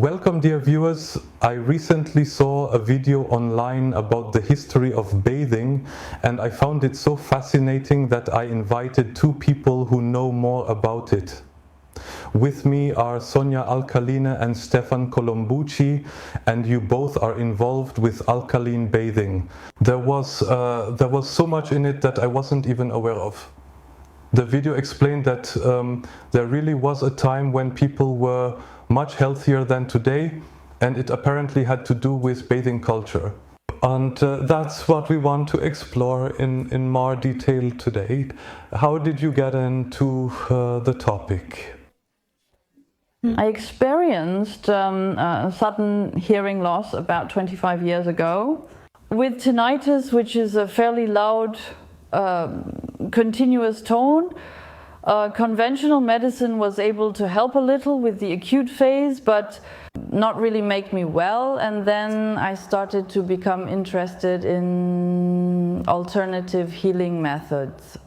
Welcome, dear viewers. I recently saw a video online about the history of bathing, and I found it so fascinating that I invited two people who know more about it. With me are Sonia Alkaline and Stefan Colombucci, and you both are involved with alkaline bathing. There was so much in it that I wasn't even aware of. The video explained that there really was a time when people were much healthier than today, and it apparently had to do with bathing culture. And that's what we want to explore in more detail today. How did you get into the topic? I experienced sudden hearing loss about 25 years ago with tinnitus, which is a fairly loud continuous tone. Conventional medicine was able to help a little with the acute phase, but not really make me well. And then I started to become interested in alternative healing methods.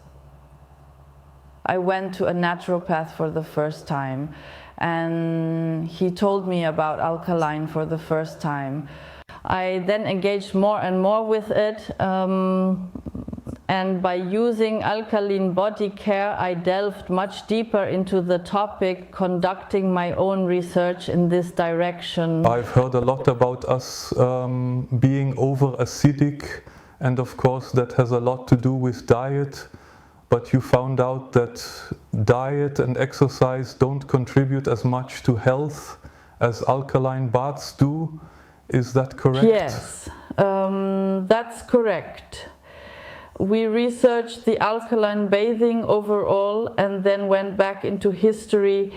I went to a naturopath for the first time, and he told me about alkaline for the first time. I then engaged more and more with it. And by using alkaline body care, I delved much deeper into the topic, conducting my own research in this direction. I've heard a lot about us being over-acidic, and of course that has a lot to do with diet, but you found out that diet and exercise don't contribute as much to health as alkaline baths do. Is that correct? Yes, that's correct. We researched the alkaline bathing overall and then went back into history,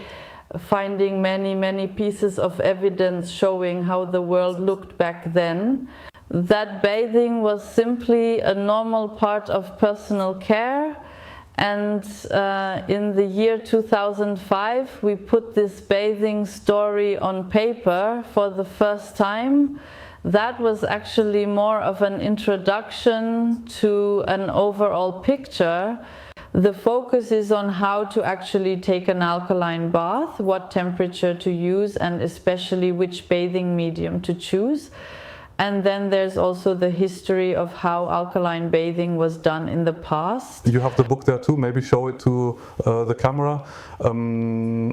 finding many pieces of evidence showing how the world looked back then. That bathing was simply a normal part of personal care, and in the year 2005 we put this bathing story on paper for the first time. That was actually more of an introduction to an overall picture. The focus is on how to actually take an alkaline bath, what temperature to use, and especially which bathing medium to choose. And then there's also the history of how alkaline bathing was done in the past. You have the book there too, maybe show it to the camera.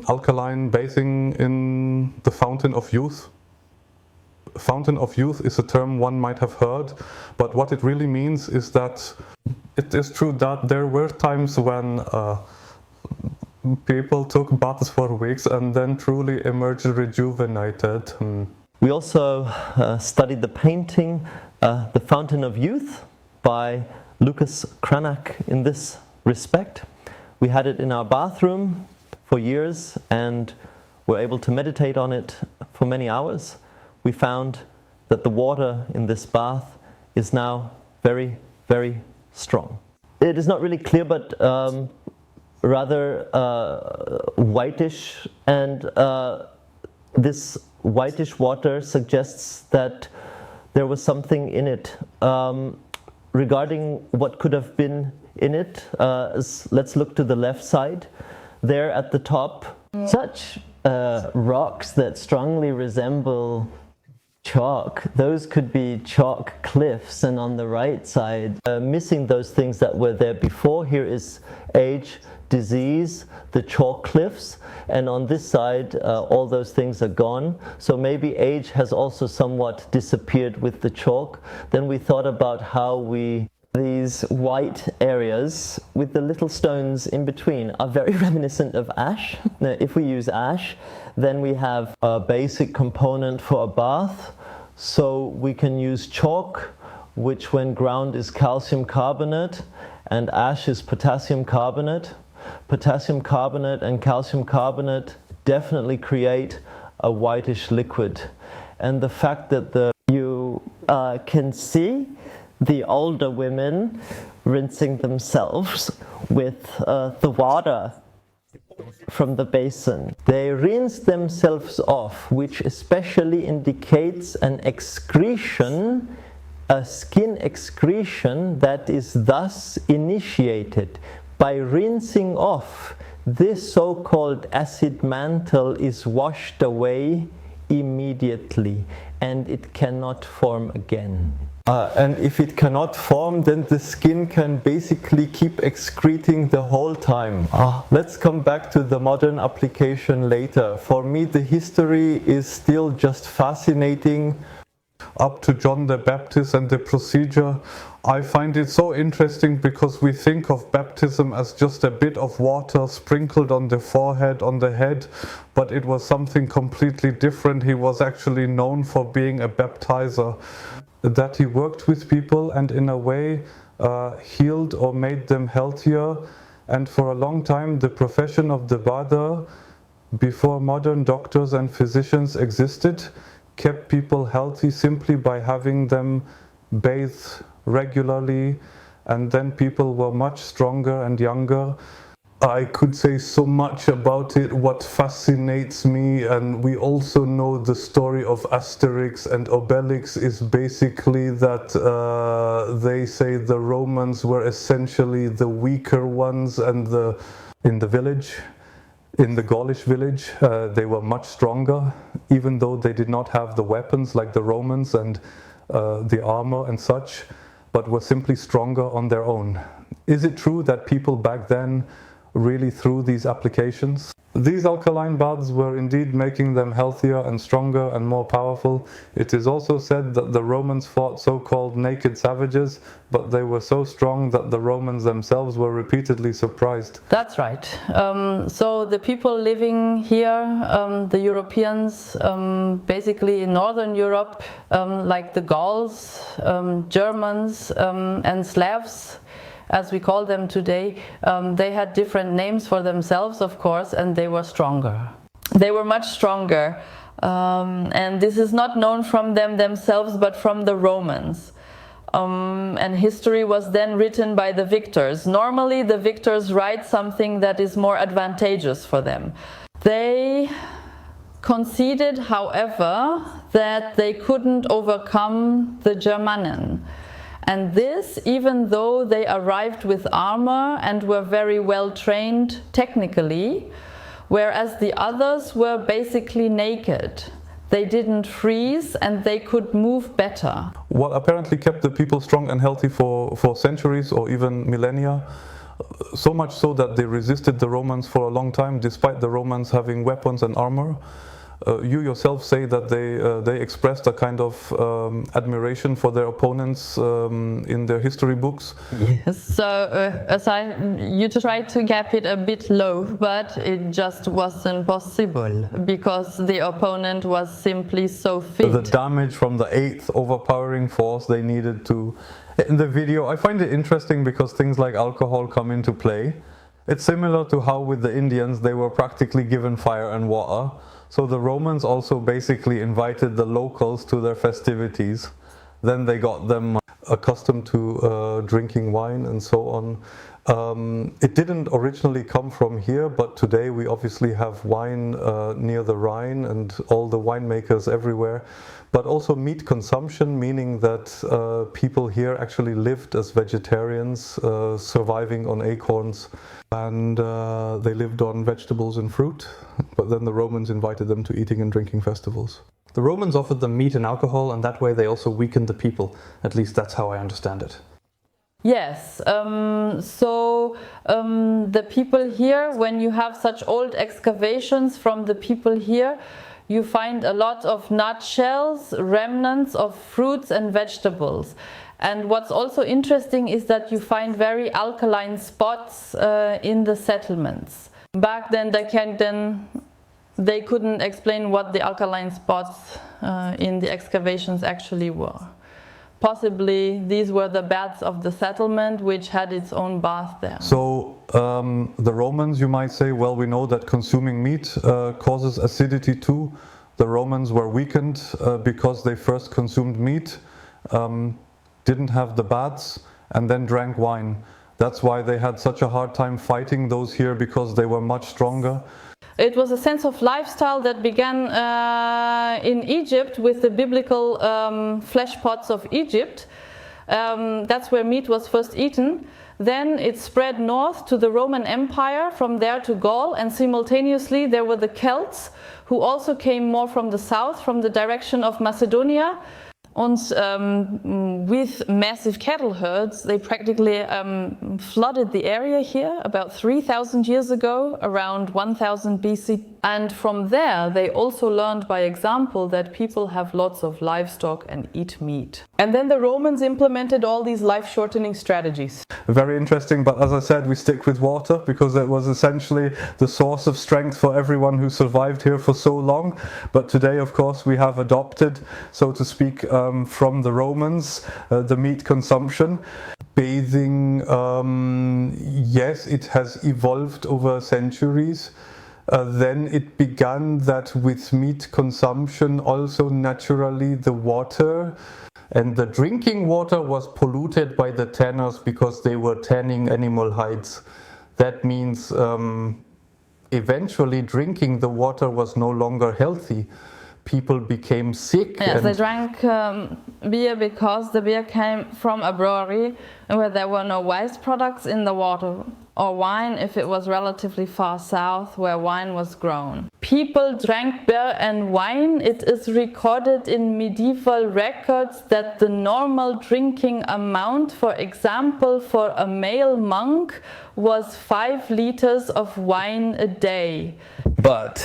Alkaline bathing in the Fountain of Youth. Fountain of Youth is a term one might have heard, but what it really means is that it is true that there were times when people took baths for weeks and then truly emerged rejuvenated. We also studied the painting The Fountain of Youth by Lucas Cranach in this respect. We had it in our bathroom for years and were able to meditate on it for many hours. We found that the water in this bath is now very strong. It is not really clear, but rather whitish, and this whitish water suggests that there was something in it. Regarding what could have been in it, let's look to the left side. There at the top, such rocks that strongly resemble chalk. Those could be chalk cliffs, and on the right side, missing those things that were there before. Here is age, disease, the chalk cliffs, and on this side all those things are gone. So maybe age has also somewhat disappeared with the chalk. Then we thought about how these white areas with the little stones in between are very reminiscent of ash. Now, if we use ash, then we have a basic component for a bath. So we can use chalk, which when ground is calcium carbonate, and ash is potassium carbonate. Potassium carbonate and calcium carbonate definitely create a whitish liquid. And the fact that you can see the older women rinsing themselves with the water from the basin. They rinse themselves off, which especially indicates an excretion, a skin excretion that is thus initiated. By rinsing off, this so-called acid mantle is washed away immediately, and it cannot form again. And if it cannot form, then the skin can basically keep excreting the whole time. Let's come back to the modern application later. For me, the history is still just fascinating. Up to John the Baptist and the procedure, I find it so interesting because we think of baptism as just a bit of water sprinkled on the forehead, on the head, but it was something completely different. He was actually known for being a baptizer, that he worked with people and in a way healed or made them healthier. And for a long time the profession of the bather, before modern doctors and physicians existed, kept people healthy simply by having them bathe regularly, and then people were much stronger and younger. I could say so much about it, what fascinates me, and we also know the story of Asterix and Obelix is basically that they say the Romans were essentially the weaker ones, and in the village, in the Gaulish village, they were much stronger, even though they did not have the weapons like the Romans and the armor and such, but were simply stronger on their own. Is it true that people back then really through these applications? These alkaline baths were indeed making them healthier and stronger and more powerful. It is also said that the Romans fought so-called naked savages, but they were so strong that the Romans themselves were repeatedly surprised. That's right. So the people living here, the Europeans, basically in Northern Europe, like the Gauls, Germans and Slavs, as we call them today, they had different names for themselves, of course, and they were stronger. They were much stronger, and this is not known from them themselves, but from the Romans. And history was then written by the victors. Normally, the victors write something that is more advantageous for them. They conceded, however, that they couldn't overcome the Germanen. And this, even though they arrived with armor and were very well trained technically, whereas the others were basically naked. They didn't freeze and they could move better. What apparently kept the people strong and healthy for centuries or even millennia, so much so that they resisted the Romans for a long time, despite the Romans having weapons and armor. You yourself say that they expressed a kind of admiration for their opponents in their history books. Yes, so you tried to cap it a bit low, but it just wasn't possible because the opponent was simply so fit. The damage from the 8th overpowering force they needed to... In the video, I find it interesting because things like alcohol come into play. It's similar to how with the Indians they were practically given fire and water. So the Romans also basically invited the locals to their festivities. Then they got them accustomed to drinking wine and so on. It didn't originally come from here, but today we obviously have wine near the Rhine and all the winemakers everywhere. But also meat consumption, meaning that people here actually lived as vegetarians, surviving on acorns. And they lived on vegetables and fruit, but then the Romans invited them to eating and drinking festivals. The Romans offered them meat and alcohol, and that way they also weakened the people. At least that's how I understand it. Yes, the people here, when you have such old excavations from the people here, you find a lot of nutshells, remnants of fruits and vegetables. And what's also interesting is that you find very alkaline spots in the settlements. Back then they couldn't explain what the alkaline spots in the excavations actually were. Possibly these were the baths of the settlement, which had its own bath there. So the Romans, you might say, well, we know that consuming meat causes acidity too. The Romans were weakened because they first consumed meat, didn't have the baths, and then drank wine. That's why they had such a hard time fighting those here, because they were much stronger. It was a sense of lifestyle that began in Egypt with the biblical flesh pots of Egypt. That's where meat was first eaten. Then it spread north to the Roman Empire, from there to Gaul, and simultaneously there were the Celts, who also came more from the south, from the direction of Macedonia. And with massive cattle herds, they practically flooded the area here about 3,000 years ago, around 1000 BC. And from there, they also learned by example that people have lots of livestock and eat meat. And then the Romans implemented all these life-shortening strategies. Very interesting, but as I said, we stick with water because it was essentially the source of strength for everyone who survived here for so long. But today, of course, we have adopted, so to speak, from the Romans, the meat consumption. Bathing, yes, it has evolved over centuries. Then it began that with meat consumption also naturally the water and the drinking water was polluted by the tanners because they were tanning animal hides. That means eventually drinking the water was no longer healthy. People became sick. Yes, they drank beer because the beer came from a brewery where there were no waste products in the water, or wine if it was relatively far south where wine was grown. People drank beer and wine. It is recorded in medieval records that the normal drinking amount, for example, for a male monk was 5 liters of wine a day. But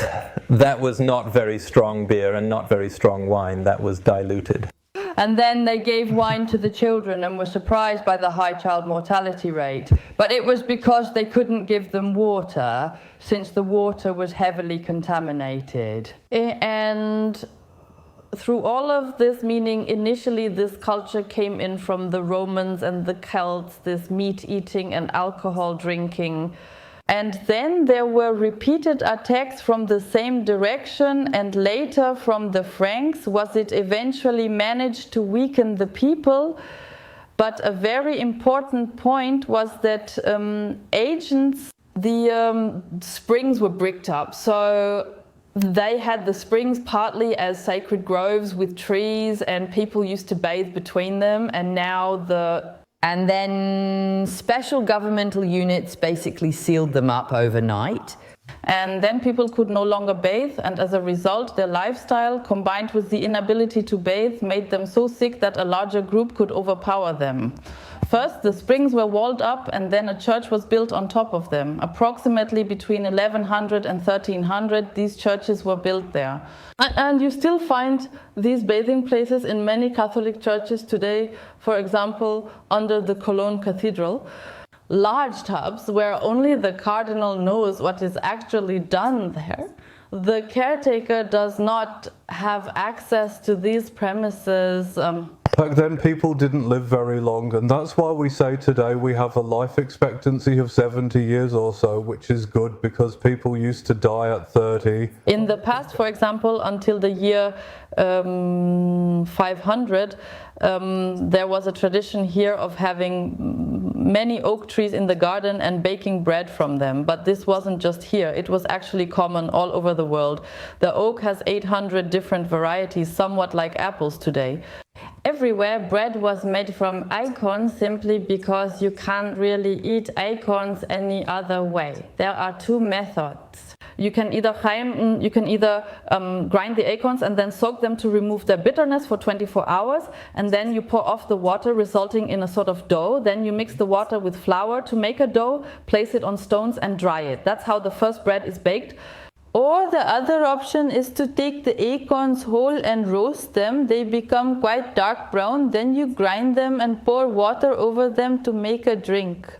that was not very strong beer and not very strong wine. That was diluted. And then they gave wine to the children and were surprised by the high child mortality rate. But it was because they couldn't give them water, since the water was heavily contaminated. And through all of this, meaning initially this culture came in from the Romans and the Celts, this meat eating and alcohol drinking. And then there were repeated attacks from the same direction, and later from the Franks was it eventually managed to weaken the people. But a very important point was that agents, the springs were bricked up. So they had the springs partly as sacred groves with trees, and people used to bathe between them, and then special governmental units basically sealed them up overnight. And then people could no longer bathe, and as a result their lifestyle combined with the inability to bathe made them so sick that a larger group could overpower them. First, the springs were walled up, and then a church was built on top of them. Approximately between 1100 and 1300, these churches were built there. And you still find these bathing places in many Catholic churches today, for example, under the Cologne Cathedral. Large tubs where only the cardinal knows what is actually done there. The caretaker does not have access to these premises. Back then people didn't live very long, and that's why we say today we have a life expectancy of 70 years or so, which is good because people used to die at 30. In the past, for example, until the year 500, there was a tradition here of having many oak trees in the garden and baking bread from them. But this wasn't just here, it was actually common all over the world. The oak has 800 different varieties, somewhat like apples today. Everywhere bread was made from acorns simply because you can't really eat acorns any other way. There are 2 methods. You can either grind the acorns and then soak them to remove their bitterness for 24 hours, and then you pour off the water, resulting in a sort of dough. Then you mix the water with flour to make a dough, place it on stones and dry it. That's how the first bread is baked. Or the other option is to take the acorns whole and roast them. They become quite dark brown. Then you grind them and pour water over them to make a drink.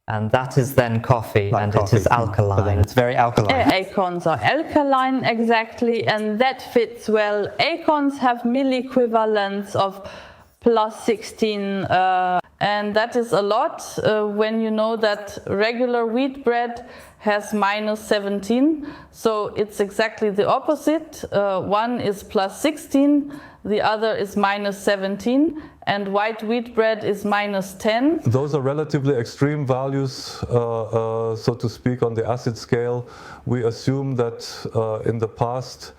And that is then coffee, and it is alkaline. It's very alkaline. Acorns are alkaline, exactly, and that fits well. Acorns have milliequivalents of plus 16, and that is a lot when you know that regular wheat bread has minus 17, so it's exactly the opposite. One is plus 16, the other is minus 17, and white wheat bread is minus 10. Those are relatively extreme values, so to speak, on the acid scale. We assume that in the past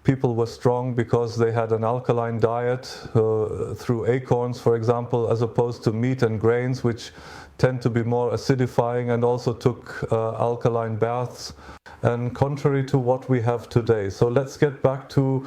people were strong because they had an alkaline diet through acorns, for example, as opposed to meat and grains, which tend to be more acidifying, and also took alkaline baths, and contrary to what we have today. So let's get back to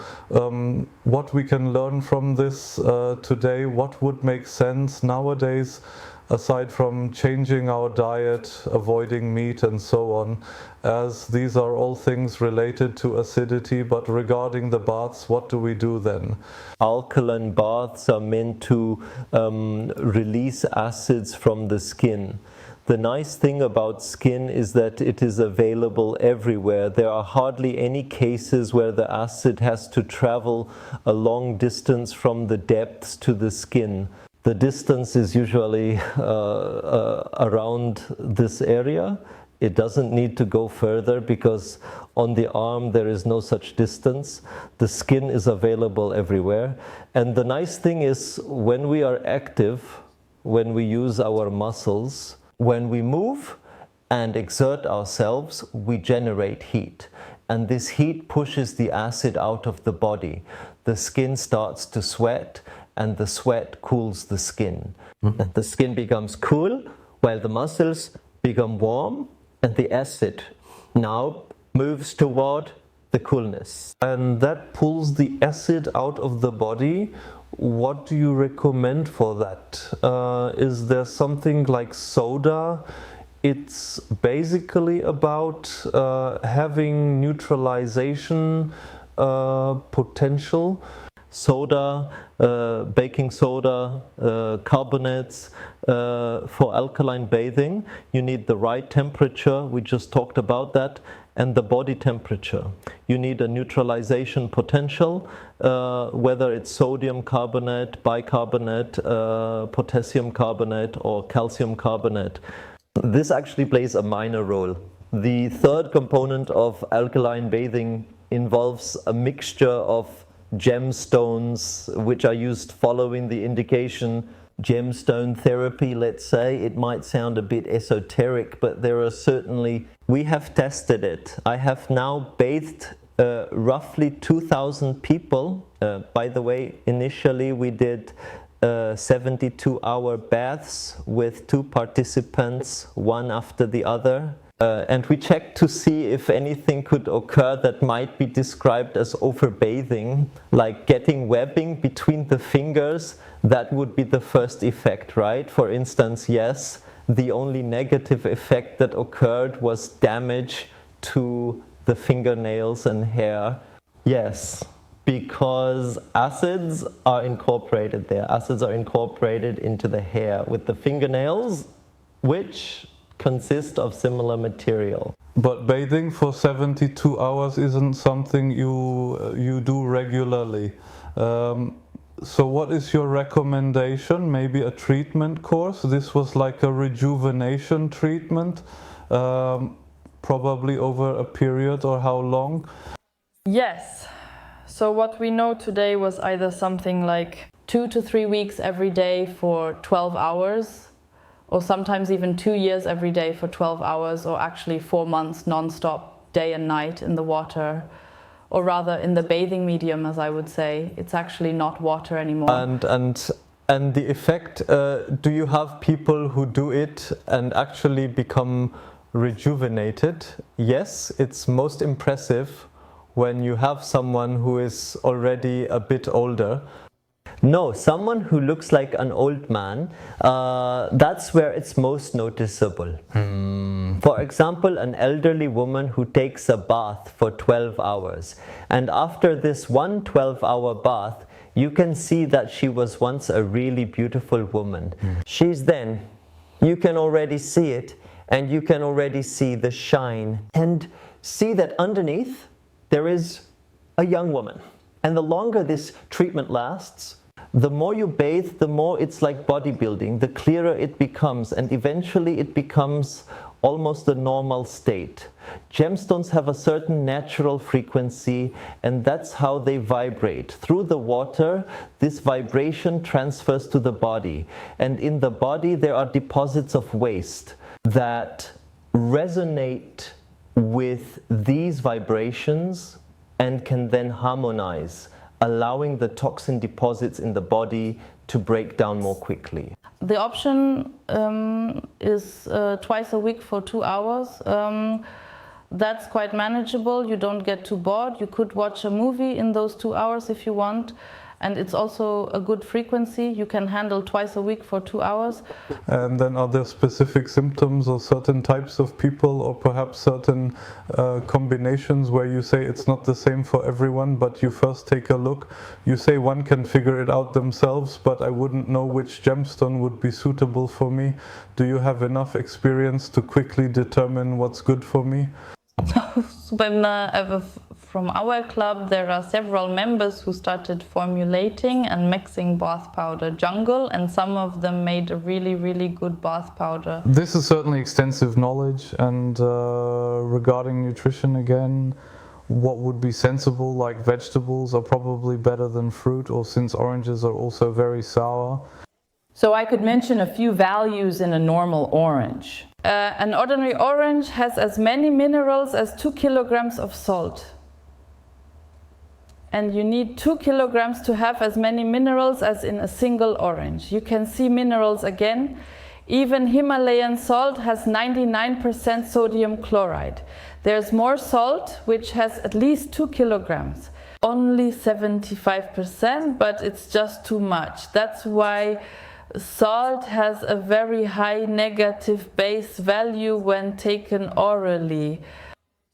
what we can learn from this today. What would make sense nowadays, aside from changing our diet, avoiding meat and so on, as these are all things related to acidity. But regarding the baths, what do we do then? Alkaline baths are meant to release acids from the skin. The nice thing about skin is that it is available everywhere. There are hardly any cases where the acid has to travel a long distance from the depths to the skin. The distance is usually around this area. It doesn't need to go further because on the arm there is no such distance. The skin is available everywhere. And the nice thing is, when we are active, when we use our muscles, when we move and exert ourselves, we generate heat. And this heat pushes the acid out of the body. The skin starts to sweat, and the sweat cools the skin. Mm-hmm. The skin becomes cool while the muscles become warm, and the acid now moves toward the coolness. And that pulls the acid out of the body. What do you recommend for that? Is there something like soda? It's basically about having neutralization potential. Soda, baking soda, carbonates. For alkaline bathing, you need the right temperature, we just talked about that, and the body temperature. You need a neutralization potential, whether it's sodium carbonate, bicarbonate, potassium carbonate, or calcium carbonate. This actually plays a minor role. The third component of alkaline bathing involves a mixture of gemstones which are used following the indication. Gemstone therapy, let's say. It might sound a bit esoteric, but there are certainly, we have tested it. I have now bathed roughly 2,000 people. By the way, initially we did 72-hour baths with 2 participants, one after the other. And we checked to see if anything could occur that might be described as overbathing, like getting webbing between the fingers. That would be the first effect, right? For instance, yes, the only negative effect that occurred was damage to the fingernails and hair. Yes, because acids are incorporated there. Acids are incorporated into the hair with the fingernails, which consist of similar material. But bathing for 72 hours isn't something you do regularly. So what is your recommendation? Maybe a treatment course? This was like a rejuvenation treatment, probably over a period, or how long? Yes. So what we know today was either something like 2 to 3 weeks every day for 12 hours, or sometimes even 2 years every day for 12 hours, or actually 4 months non-stop, day and night in the water. Or rather in the bathing medium, as I would say. It's actually not water anymore. And the effect, do you have people who do it and actually become rejuvenated? Yes, it's most impressive when you have someone who is already a bit older. No, someone who looks like an old man, that's where it's most noticeable. For example, an elderly woman who takes a bath for 12 hours. And after this one 12-hour bath, you can see that she was once a really beautiful woman. She's then, you can already see it, and you can already see the shine. And see that underneath, there is a young woman. And the longer this treatment lasts, the more you bathe, the more it's like bodybuilding, the clearer it becomes, and eventually it becomes almost a normal state. Gemstones have a certain natural frequency, and that's how they vibrate. Through the water, this vibration transfers to the body, and in the body there are deposits of waste that resonate with these vibrations and can then harmonize, allowing the toxin deposits in the body to break down more quickly. The option is twice a week for 2 hours. That's quite manageable. You don't get too bored. You could watch a movie in those 2 hours if you want. And it's also a good frequency. You can handle twice a week for 2 hours. And then are there specific symptoms or certain types of people, or perhaps certain combinations where you say it's not the same for everyone, but you first take a look? You say one can figure it out themselves, but I wouldn't know which gemstone would be suitable for me. Do you have enough experience to quickly determine what's good for me? From our club, there are several members who started formulating and mixing bath powder jungle, and some of them made a really, really good bath powder. This is certainly extensive knowledge, and regarding nutrition again, what would be sensible, like vegetables are probably better than fruit, or since oranges are also very sour. So I could mention a few values in a normal orange. An ordinary orange has as many minerals as 2 kilograms of salt. And you need 2 kilograms to have as many minerals as in a single orange. You can see minerals again. Even Himalayan salt has 99% sodium chloride. There's more salt, which has at least 2 kilograms. Only 75%, but it's just too much. That's why salt has a very high negative base value when taken orally.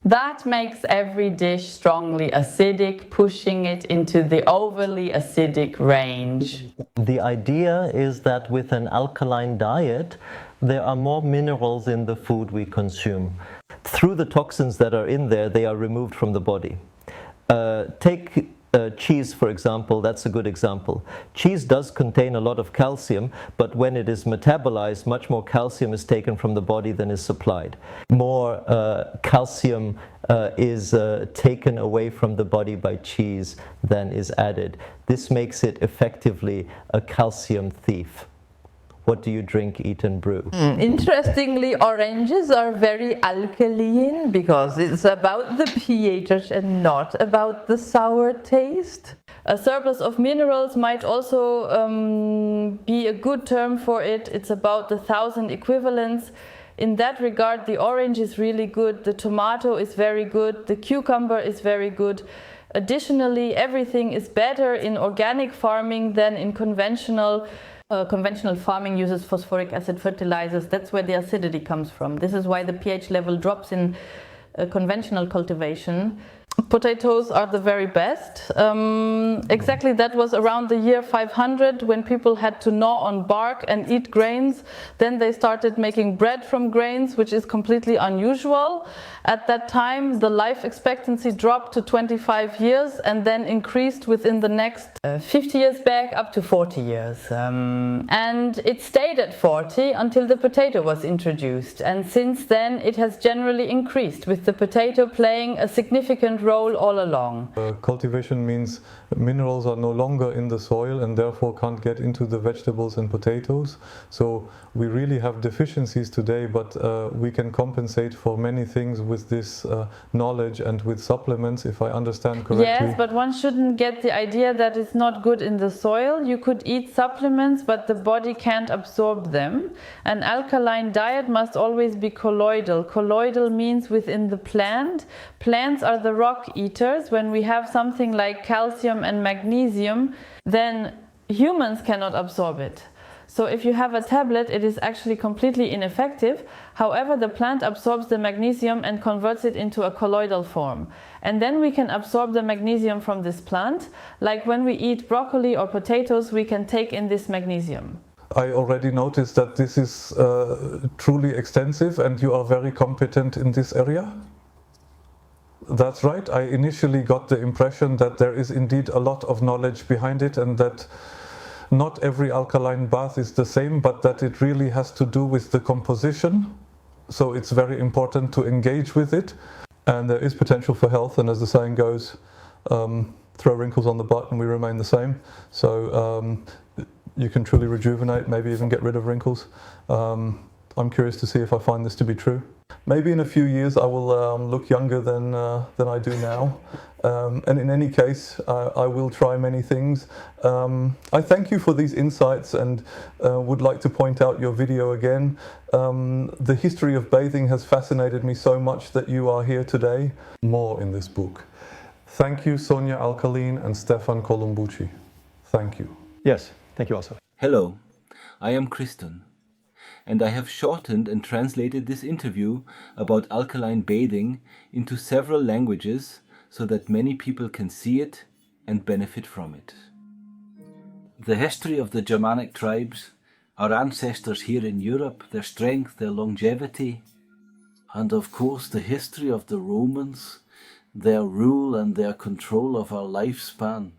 That makes every dish strongly acidic, pushing it into the overly acidic range. The idea is that with an alkaline diet, there are more minerals in the food we consume. Through the toxins that are in there, they are removed from the body. Take cheese, for example. That's a good example. Cheese does contain a lot of calcium, but when it is metabolized, much more calcium is taken from the body than is supplied. More calcium is taken away from the body by cheese than is added. This makes it effectively a calcium thief. What do you drink, eat and brew? Interestingly, oranges are very alkaline because it's about the pH and not about the sour taste. A surplus of minerals might also be a good term for it. It's about 1,000 equivalents. In that regard, the orange is really good, the tomato is very good, the cucumber is very good. Additionally, everything is better in organic farming than in conventional. Conventional farming uses phosphoric acid fertilizers. That's where the acidity comes from. This is why the pH level drops in conventional cultivation. Potatoes are the very best. Exactly, that was around the year 500 when people had to gnaw on bark and eat grains. Then they started making bread from grains, which is completely unusual. At that time, the life expectancy dropped to 25 years and then increased within the next 50 years back up to 40 years. And it stayed at 40 until the potato was introduced. And since then, it has generally increased, with the potato playing a significant role all along. Cultivation means minerals are no longer in the soil and therefore can't get into the vegetables and potatoes. So we really have deficiencies today, but we can compensate for many things with this knowledge and with supplements, if I understand correctly. Yes, but one shouldn't get the idea that it's not good in the soil. You could eat supplements, but the body can't absorb them. An alkaline diet must always be colloidal. Colloidal means within the plant. Plants are the rock eaters. When we have something like calcium and magnesium, then humans cannot absorb it. So if you have a tablet, it is actually completely ineffective. However, the plant absorbs the magnesium and converts it into a colloidal form. And then we can absorb the magnesium from this plant. Like when we eat broccoli or potatoes, we can take in this magnesium. I already noticed that this is truly extensive and you are very competent in this area. That's right. I initially got the impression that there is indeed a lot of knowledge behind it and that not every alkaline bath is the same, but that it really has to do with the composition. So it's very important to engage with it. And there is potential for health. And as the saying goes, throw wrinkles on the butt and we remain the same. So you can truly rejuvenate, maybe even get rid of wrinkles. I'm curious to see if I find this to be true. Maybe in a few years I will look younger than I do now. And in any case, I will try many things. I thank you for these insights and would like to point out your video again. The history of bathing has fascinated me so much that you are here today. More in this book. Thank you, Sonia Alkaline and Stefan Columbucci. Thank you. Yes, thank you also. Hello, I am Kristen, and I have shortened and translated this interview about alkaline bathing into several languages so that many people can see it and benefit from it. The history of the Germanic tribes, our ancestors here in Europe, their strength, their longevity, and of course the history of the Romans, their rule and their control of our lifespan,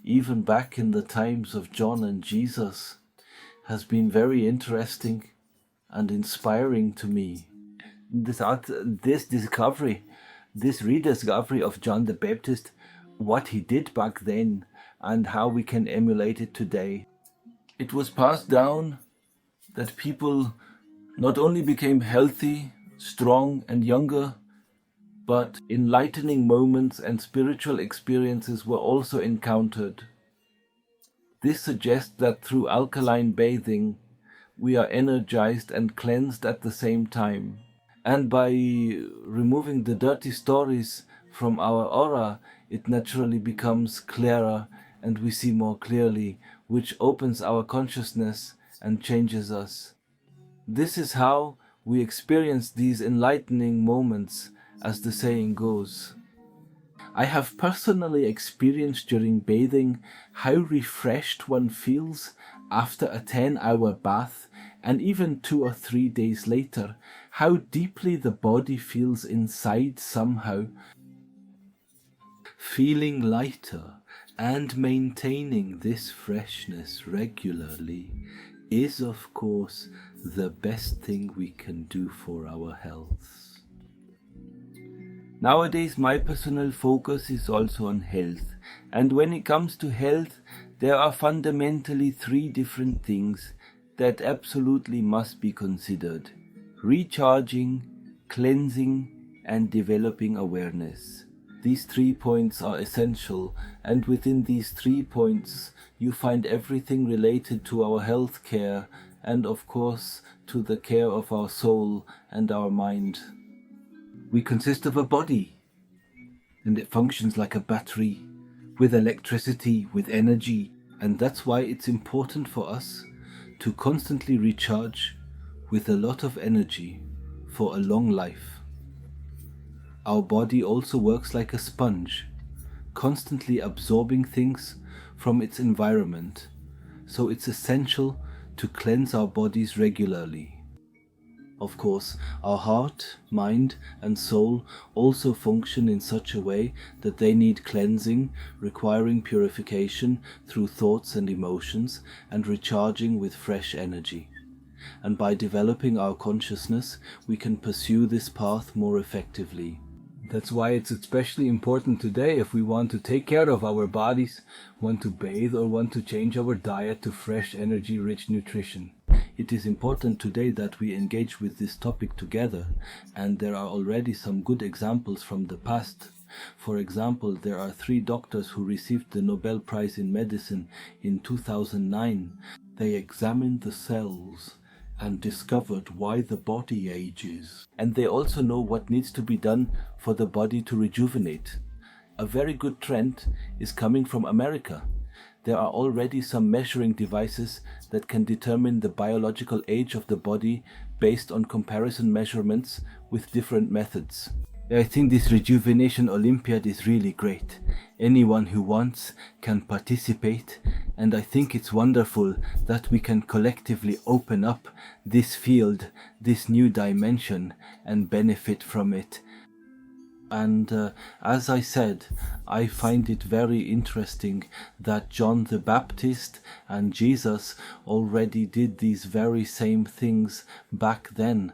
even back in the times of John and Jesus, has been very interesting and inspiring to me. This rediscovery of John the Baptist, what he did back then and how we can emulate it today. It was passed down that people not only became healthy, strong and younger, but enlightening moments and spiritual experiences were also encountered. This suggests that through alkaline bathing, we are energized and cleansed at the same time. And by removing the dirty stories from our aura, it naturally becomes clearer and we see more clearly, which opens our consciousness and changes us. This is how we experience these enlightening moments, as the saying goes. I have personally experienced during bathing how refreshed one feels after a 10-hour bath, and even 2 or 3 days later, how deeply the body feels inside somehow. Feeling lighter and maintaining this freshness regularly is, of course, the best thing we can do for our health. Nowadays, my personal focus is also on health, and when it comes to health, there are fundamentally 3 different things that absolutely must be considered: recharging, cleansing, and developing awareness. These 3 points are essential, and within these 3 points, you find everything related to our health care and, of course, to the care of our soul and our mind. We consist of a body, and it functions like a battery, with electricity, with energy, and that's why it's important for us to constantly recharge with a lot of energy for a long life. Our body also works like a sponge, constantly absorbing things from its environment, so it's essential to cleanse our bodies regularly. Of course, our heart, mind and soul also function in such a way that they need cleansing, requiring purification through thoughts and emotions, and recharging with fresh energy. And by developing our consciousness, we can pursue this path more effectively. That's why it's especially important today, if we want to take care of our bodies, want to bathe or want to change our diet to fresh, energy-rich nutrition. It is important today that we engage with this topic together, and there are already some good examples from the past. For example, there are 3 doctors who received the Nobel Prize in Medicine in 2009. They examined the cells and discovered why the body ages. And they also know what needs to be done for the body to rejuvenate. A very good trend is coming from America. There are already some measuring devices that can determine the biological age of the body based on comparison measurements with different methods. I think this Rejuvenation Olympiad is really great. Anyone who wants can participate, and I think it's wonderful that we can collectively open up this field, this new dimension, and benefit from it. And as I said, I find it very interesting that John the Baptist and Jesus already did these very same things back then.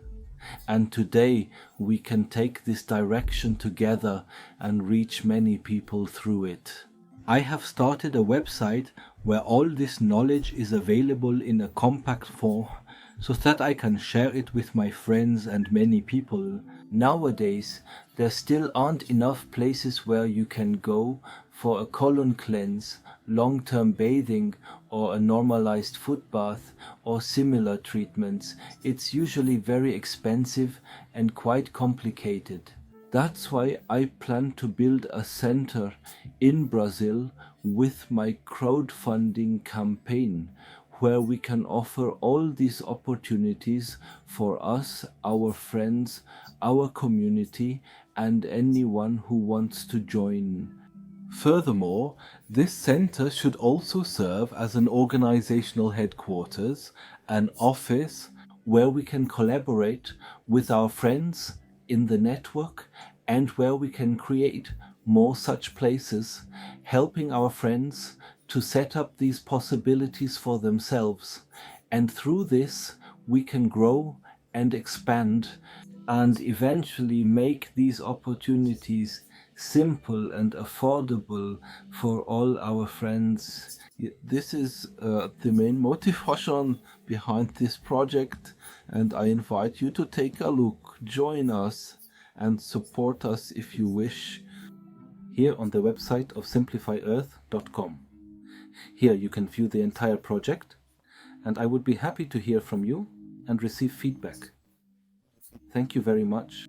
And today we can take this direction together and reach many people through it. I have started a website where all this knowledge is available in a compact form, so that I can share it with my friends and many people. Nowadays, there still aren't enough places where you can go for a colon cleanse, long-term bathing, or a normalized foot bath, or similar treatments. It's usually very expensive and quite complicated. That's why I plan to build a center in Brazil with my crowdfunding campaign, where we can offer all these opportunities for us, our friends, our community, and anyone who wants to join. Furthermore, this center should also serve as an organizational headquarters, an office where we can collaborate with our friends in the network and where we can create more such places, helping our friends to set up these possibilities for themselves. And through this, we can grow and expand and eventually make these opportunities simple and affordable for all our friends. This is the main motivation behind this project, and I invite you to take a look, join us, and support us if you wish, here on the website of simplifyearth.com. Here you can view the entire project, and I would be happy to hear from you and receive feedback. Thank you very much.